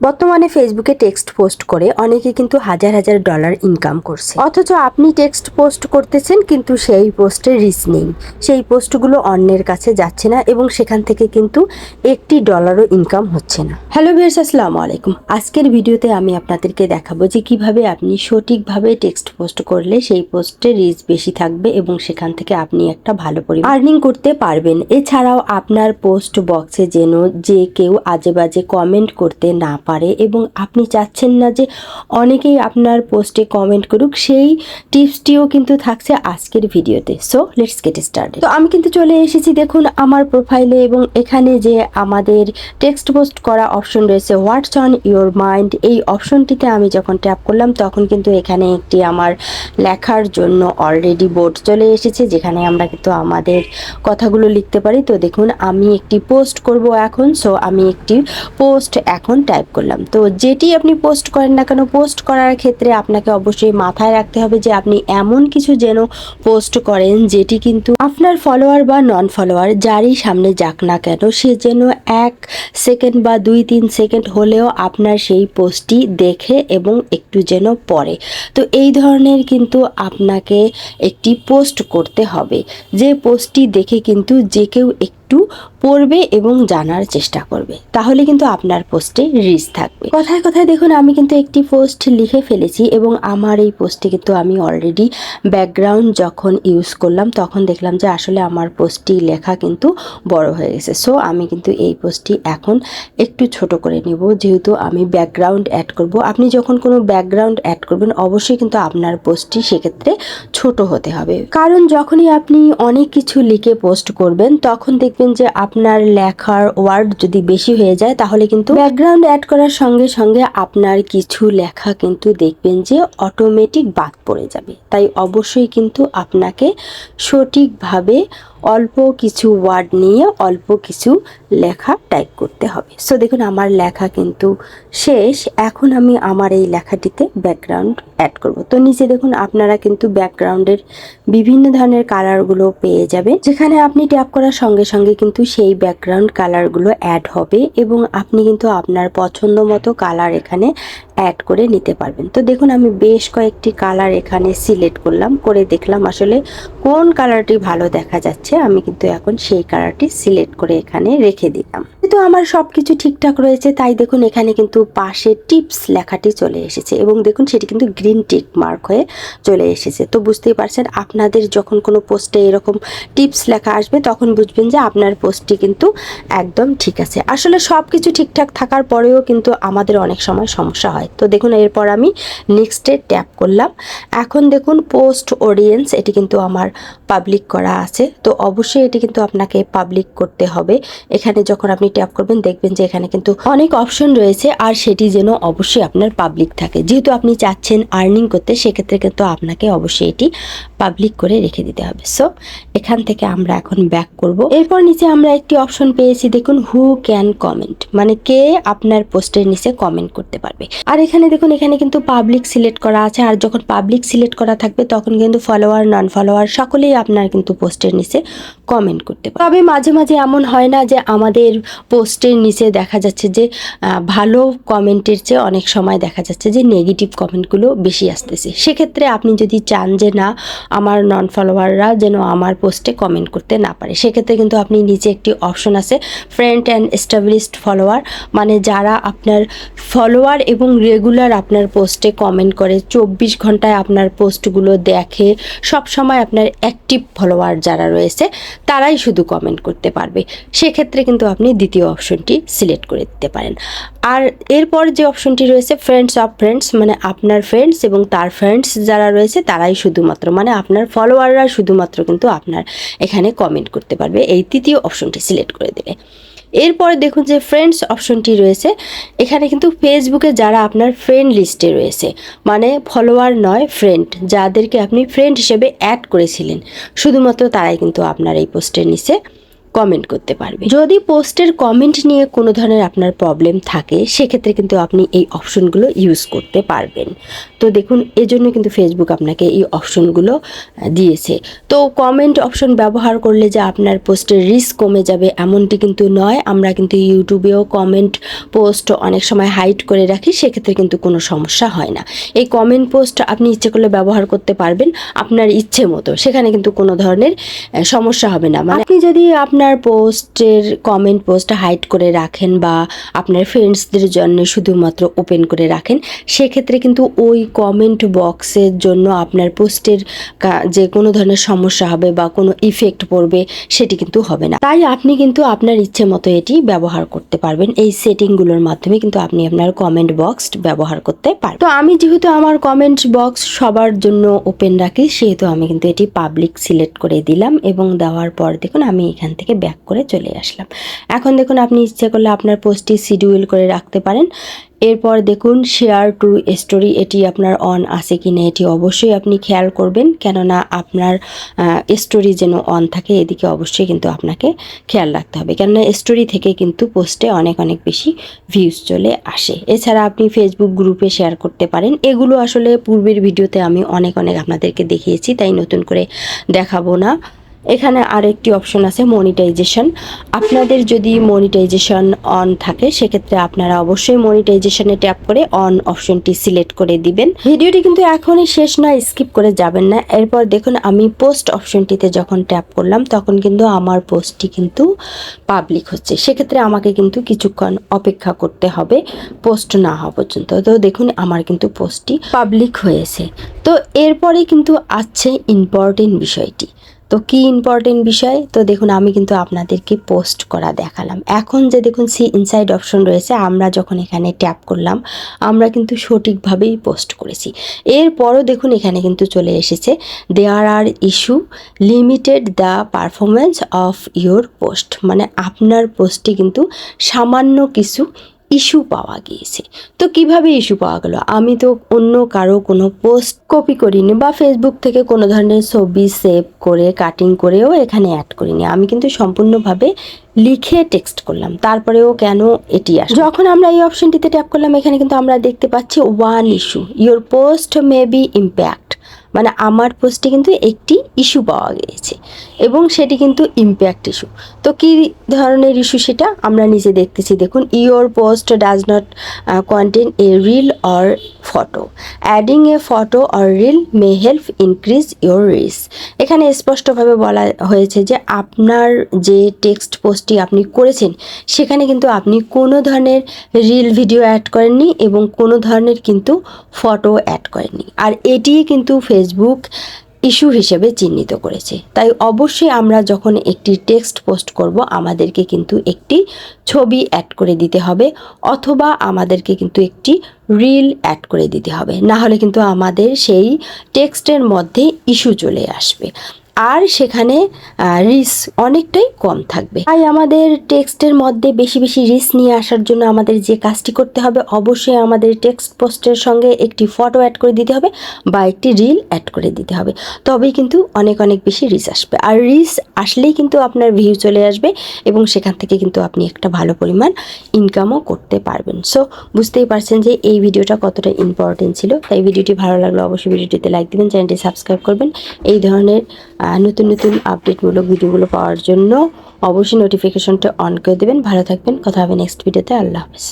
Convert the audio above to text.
বর্তমানে ফেসবুকে text post করে অনেকে কিন্তু হাজার হাজার ডলার ইনকাম করছে, অথচ আপনি টেক্সট পোস্ট করতেছেন কিন্তু সেই পোস্টের রিচ নেই, সেই পোস্টগুলো অন্যের কাছে যাচ্ছে না এবং সেখান থেকে কিন্তু একটি ডলারও ইনকাম হচ্ছে না। হ্যালো ভিউয়ার্স, আসসালামু আলাইকুম। আজকের ভিডিওতে আমি আপনাদেরকে দেখাবো যে কিভাবে আপনি সঠিকভাবে টেক্সট পোস্ট করলে সেই পোস্টের রিচ বেশি থাকবে এবং সেখান থেকে আপনি একটা ভালো পরিমাণ আর্নিং করতে পারবেন। এছাড়াও আপনার পোস্ট বক্সে যেন যে কেউ আজে বাজে কমেন্ট করতে না পারে এবং আপনি চাচ্ছেন না যে অনেকেই আপনার পোস্টে কমেন্ট করুক, সেই টিপসটিও কিন্তু থাকছে আজকের ভিডিওতে। So let's get started. তো আমি কিন্তু চলে এসেছি দেখুন আমার প্রোফাইলে, এবং এখানে যে আমাদের টেক্সট পোস্ট করা অপশন রয়েছে হোয়াটস অন ইউর মাইন্ড, এই অপশনটিতে আমি যখন ট্যাপ করলাম তখন কিন্তু এখানে একটি আমার লেখার জন্য অলরেডি বোর্ড চলে এসেছে, যেখানে আমরা কিন্তু আমাদের কথাগুলো লিখতে পারি। তো দেখুন আমি একটি পোস্ট করব এখন। সো আমি একটি পোস্ট এখন টাইপ করলাম। তো যেটি আপনি পোস্ট করেন না কেন, পোস্ট করার ক্ষেত্রে আপনাকে অবশ্যই মাথায় রাখতে হবে যে আপনি এমন কিছু যেন পোস্ট করেন যেটি কিন্তু আপনার ফলোয়ার বা নন ফলোয়ার যারই সামনে যাক না কেন, সে যেন 1 সেকেন্ড বা 2-3 সেকেন্ড হলেও আপনার সেই পোস্টটি দেখে এবং একটু যেন পড়ে। তো এই ধরনের কিন্তু আপনাকে একটি পোস্ট করতে হবে, যে পোস্টটি দেখে কিন্তু যে কেউ একটু পড়বে এবং জানার চেষ্টা করবে, তাহলে কিন্তু আপনার পোস্টে রিচ থাকবে। কথায় কথায় দেখুন আমি কিন্তু একটি পোস্ট লিখে ফেলেছি এবং আমার এই পোস্টে কিন্তু আমি অলরেডি ব্যাকগ্রাউন্ড যখন ইউজ করলাম তখন দেখলাম যে আসলে আমার পোস্টটি লেখা কিন্তু বড় হয়ে গেছে। সো আমি কিন্তু এই পোস্টটি এখন একটু ছোট করে নেব, যেহেতু আমি ব্যাকগ্রাউন্ড অ্যাড করব। আপনি যখন কোনো ব্যাকগ্রাউন্ড অ্যাড করবেন অবশ্যই কিন্তু আপনার পোস্টটি সেক্ষেত্রে ছোট হতে হবে, কারণ যখনই আপনি অনেক কিছু লিখে পোস্ট করবেন তখন দেখবেন যে আপনার লেখার ওয়ার্ড যদি বেশি হয়ে যায় তাহলে কিন্তু ব্যাকগ্রাউন্ড অ্যাড করার সঙ্গে সঙ্গে আপনার কিছু লেখা কিন্তু দেখবেন যে অটোমেটিক বাদ পড়ে যাবে। তাই অবশ্যই কিন্তু আপনাকে সঠিকভাবে অল্প কিছু ওয়ার্ড নিয়ে অল্প কিছু লেখা টাইপ করতে হবে। সো দেখুন আমার লেখা কিন্তু শেষ। এখন আমি আমার এই লেখাটিতে ব্যাকগ্রাউন্ড অ্যাড করব। তো নিচে দেখুন আপনারা কিন্তু ব্যাকগ্রাউন্ডের বিভিন্ন ধরনের কালারগুলো পেয়ে যাবেন, যেখানে আপনি ট্যাপ করার সঙ্গে সঙ্গে কিন্তু সেই ব্যাকগ্রাউন্ড কালারগুলো অ্যাড হবে এবং আপনি কিন্তু আপনার পছন্দ মতো কালার এখানে অ্যাড করে নিতে পারবেন। তো দেখুন আমি বেশ কয়েকটি কালার এখানে সিলেক্ট করলাম, করে দেখলাম আসলে কোন কালারটি ভালো দেখা যাচ্ছে। আমি কিন্তু এখন সেই কালারটি সিলেক্ট করে এখানে রেখে দিলাম। কিন্তু আমার সবকিছু ঠিকঠাক রয়েছে, তাই দেখুন এখানে কিন্তু পাশে টিপস লেখাটি চলে এসেছে এবং দেখুন সেটি কিন্তু গ্রিন টিক মার্ক হয়ে চলে এসেছে। তো বুঝতেই পারছেন, আপনাদের যখন কোনো পোস্টে এরকম টিপস লেখা আসবে তখন বুঝবেন যে আপনার পোস্টটি কিন্তু একদম ঠিক আছে। আসলে সব কিছু ঠিকঠাক থাকার পরেও কিন্তু আমাদের অনেক সময় সমস্যা হয়। তো দেখুন এরপর আমি নেক্সটে ট্যাপ করলাম। এখন দেখুন পোস্ট অডিয়েন্স, এটি কিন্তু আমার পাবলিক করা আছে। তো অবশ্যই এটি কিন্তু আপনাকে পাবলিক করতে হবে। এখানে যখন আপনি ট্যাপ করবেন দেখবেন যে এখানে কিন্তু অনেক অপশন রয়েছে, আর সেটি যেন অবশ্যই আপনার পাবলিক থাকে। যেহেতু আপনি চাচ্ছেন আর্নিং করতে, সেক্ষেত্রে কিন্তু আপনাকে অবশ্যই এটি পাবলিক করে রেখে দিতে হবে। সো এখান থেকে আমরা এখন ব্যাক করব। এরপর নিচে আমরা একটি অপশন পেয়েছি দেখুন হু ক্যান কমেন্ট, মানে কে আপনার পোস্টের নিচে কমেন্ট করতে পারবে। আর এখানে দেখুন এখানে কিন্তু পাবলিক সিলেক্ট করা আছে, আর যখন পাবলিক সিলেক্ট করা থাকবে তখন কিন্তু ফলোয়ার নন ফলোয়ার সকলেই আপনার কিন্তু পোস্টের নিচে কমেন্ট করতে পারে। তবে মাঝে মাঝে এমন হয় না যে আমাদের পোস্টের নিচে দেখা যাচ্ছে যে ভালো কমেন্টের চেয়ে অনেক সময় দেখা যাচ্ছে যে নেগেটিভ কমেন্টগুলো বেশি আসতেছে। সেক্ষেত্রে আপনি যদি চান যে না আমার নন ফলোয়াররা যেন আমার পোস্টে কমেন্ট করতে না পারে, সেক্ষেত্রে কিন্তু আপনি নিচে একটি অপশন আছে ফ্রেন্ড অ্যান্ড এস্টাবলিশড ফলোয়ার, মানে যারা আপনার ফলোয়ার এবং রেগুলার আপনার পোস্টে কমেন্ট করে, 24 ঘন্টায় আপনার পোস্টগুলো দেখে, সব সময় আপনার অ্যাক্টিভ ফলোয়ার যারা রয়েছে তারাই শুধু কমেন্ট করতে পারবে। সেক্ষেত্রে কিন্তু আপনি দ্বিতীয় অপশনটি সিলেক্ট করে দিতে পারেন। আর এরপর যে অপশনটি রয়েছে ফ্রেন্ডস অফ ফ্রেন্ডস, মানে আপনার ফ্রেন্ডস এবং তার ফ্রেন্ডস যারা রয়েছে তারাই শুধুমাত্র, মানে আপনার ফলোয়াররা শুধুমাত্র কিন্তু আপনার এখানে কমেন্ট করতে পারবে, এই তৃতীয় অপশনটি সিলেক্ট করে দিলে। এরপরে দেখুন যে ফ্রেন্ডস অপশনটি রয়েছে, এখানে কিন্তু ফেসবুকে যারা আপনার ফ্রেন্ড লিস্টে রয়েছে, মানে ফলোয়ার নয় ফ্রেন্ড, যাদেরকে আপনি ফ্রেন্ড হিসেবে অ্যাড করেছিলেন শুধুমাত্র তারাই কিন্তু আপনার এই পোস্টের নিচে কমেন্ট করতে পারবে। যদি পোস্টের কমেন্ট নিয়ে কোনো ধরনের আপনার প্রবলেম থাকে সেক্ষেত্রে কিন্তু আপনি এই অপশনগুলো ইউজ করতে পারবেন। তো দেখুন এজন্য কিন্তু ফেসবুক আপনাকে এই অপশনগুলো দিয়েছে। তো কমেন্ট অপশন ব্যবহার করলে যে আপনার পোস্টের রিস্ক কমে যাবে এমনটি কিন্তু নয়। আমরা কিন্তু ইউটিউবেও কমেন্ট পোস্ট অনেক সময় হাইড করে রাখি, সেক্ষেত্রে কিন্তু কোনো সমস্যা হয় না। এই কমেন্ট পোস্ট আপনি ইচ্ছে করলে ব্যবহার করতে পারবেন আপনার ইচ্ছে মতো, সেখানে কিন্তু কোনো ধরনের সমস্যা হবে না। মানে আপনি যদি আপনার পোস্টের কমেন্ট পোস্ট হাইড করে রাখেন বা আপনার ফ্রেন্ডসদের জন্য শুধুমাত্র ওপেন করে রাখেন, সেক্ষেত্রে কিন্তু ওই কমেন্ট বক্সের জন্য আপনার পোস্টের যে কোনো ধরনের সমস্যা হবে বা কোনো ইফেক্ট পড়বে সেটি কিন্তু হবে না। তাই আপনি কিন্তু আপনার ইচ্ছে মতো এটি ব্যবহার করতে পারবেন। এই সেটিংগুলোর মাধ্যমে কিন্তু আপনি আপনার কমেন্ট বক্স ব্যবহার করতে পারবেন। তো আমি যেহেতু আমার কমেন্ট বক্স সবার জন্য ওপেন রাখি সেহেতু আমি কিন্তু এটি পাবলিক সিলেক্ট করে দিলাম এবং দেওয়ার পর দেখুন আমি এখান থেকে ব্যাক করে চলে আসলাম। এখন দেখুন আপনি ইচ্ছে করলে আপনার পোস্টটি শিডিউল করে রাখতে পারেন। এরপর দেখুন শেয়ার টু স্টোরি, এটি আপনার অন আছে কি না এটি অবশ্যই আপনি খেয়াল করবেন, কেননা আপনার স্টোরি যেন অন থাকে এদিকে অবশ্যই কিন্তু আপনাকে খেয়াল রাখতে হবে, কেননা স্টোরি থেকে কিন্তু পোস্টে অনেক অনেক বেশি ভিউজ চলে আসে। এছাড়া আপনি ফেসবুক গ্রুপে শেয়ার করতে পারেন। এগুলো আসলে পূর্বের ভিডিওতে আমি অনেক আপনাদেরকে দেখিয়েছি, তাই নতুন করে দেখাবো না। এখানে আরেকটি অপশন আছে মনিটাইজেশন। আপনাদের যদি মনিটাইজেশন অন থাকে সেক্ষেত্রে আপনারা অবশ্যই মনিটাইজেশনে ট্যাপ করে অন অপশনটি সিলেক্ট করে দিবেন। ভিডিওটি কিন্তু এখনই শেষ নয়, স্কিপ করে যাবেন না। এরপর দেখুন আমি পোস্ট অপশনটিতে যখন ট্যাপ করলাম তখন কিন্তু আমার পোস্টটি কিন্তু পাবলিক হচ্ছে। সেক্ষেত্রে আমাকে কিন্তু কিছুক্ষণ অপেক্ষা করতে হবে পোস্ট না হওয়া পর্যন্ত। তো দেখুন আমার কিন্তু পোস্টটি পাবলিক হয়েছে। তো এরপরে কিন্তু আছে ইম্পর্টেন্ট বিষয়টি। তো কি ইম্পর্টেন্ট বিষয়? তো দেখুন আমি কিন্তু আপনাদেরকে পোস্ট করা দেখালাম। এখন যে দেখুন সি ইনসাইড অপশন রয়েছে, আমরা যখন এখানে ট্যাপ করলাম আমরা কিন্তু সঠিকভাবেই পোস্ট করেছি। এরপরও দেখুন এখানে কিন্তু চলে এসেছে there are issue limited the performance of your post, মানে আপনার পোস্টে কিন্তু সামান্য কিছু ইস্যু পাওয়া গিয়েছে। তো কিভাবে ইস্যু পাওয়া গেল? আমি তো অন্য কারো কোনো পোস্ট কপি করিনি বা ফেসবুক থেকে কোনো ধরনের ছবি সেভ করে কাটিং করেও এখানে অ্যাড করিনি। আমি কিন্তু সম্পূর্ণভাবে লিখে টেক্সট করলাম, তারপরেও কেন এটি আসে? যখন আমরা এই অপশনটিতে ট্যাপ করলাম এখানে কিন্তু আমরা দেখতে পাচ্ছি one is to your post may be impact, মানে আমার পোস্টে কিন্তু একটি ইস্যু পাওয়া গিয়েছে এবং সেটি কিন্তু ইম্প্যাক্ট ইস্যু। তো কী ধরনের ইস্যু সেটা আমরা নিচে দেখতেছি। দেখুন your post does not contain a reel or photo, adding a photo or reel may help increase your reach. এখানে স্পষ্টভাবে বলা হয়েছে যে আপনার যে টেক্সট পোস্টটি আপনি করেছেন সেখানে কিন্তু আপনি কোনো ধরনের রিল ভিডিও অ্যাড করেননি এবং কোনো ধরনের কিন্তু ফটো অ্যাড করেননি, আর এটি কিন্তু ফেসবুক ইস্যু হিসেবে চিহ্নিত করেছে। তাই অবশ্যই আমরা যখন একটি টেক্সট পোস্ট করব আমাদেরকে কিন্তু একটি ছবি অ্যাড করে দিতে হবে অথবা আমাদেরকে কিন্তু একটি রিল অ্যাড করে দিতে হবে, না হলে কিন্তু আমাদের সেই টেক্সটের মধ্যে ইস্যু চলে আসবে আর সেখানে রিস্ক অনেকটাই কম থাকবে। তাই আমাদের টেক্সটের মধ্যে বেশি বেশি রিস্ক নিয়ে আসার জন্য আমাদের যে কাজটি করতে হবে অবশ্যই আমাদের টেক্সট পোস্টের সঙ্গে একটি ফটো অ্যাড করে দিতে হবে বা একটি রিল অ্যাড করে দিতে হবে, তবেই কিন্তু অনেক বেশি রিচ আসবে। আর রিচ আসলেই কিন্তু আপনার ভিউ চলে আসবে এবং সেখান থেকে কিন্তু আপনি একটা ভালো পরিমাণ ইনকামও করতে পারবেন। সো বুঝতেই পারছেন যে এই ভিডিওটা কতটা ইম্পর্টেন্ট ছিল। তাই ভিডিওটি ভালো লাগলে অবশ্যই ভিডিওটিতে লাইক দিবেন, চ্যানেলটি সাবস্ক্রাইব করবেন। এই ধরনের নতুন আপডেটমূলক ভিডিওগুলো পাওয়ার জন্য অবশ্যই নোটিফিকেশনটা অন করে দেবেন। ভালো থাকবেন, কথা হবে নেক্সট ভিডিওতে। আল্লাহ হাফেজ।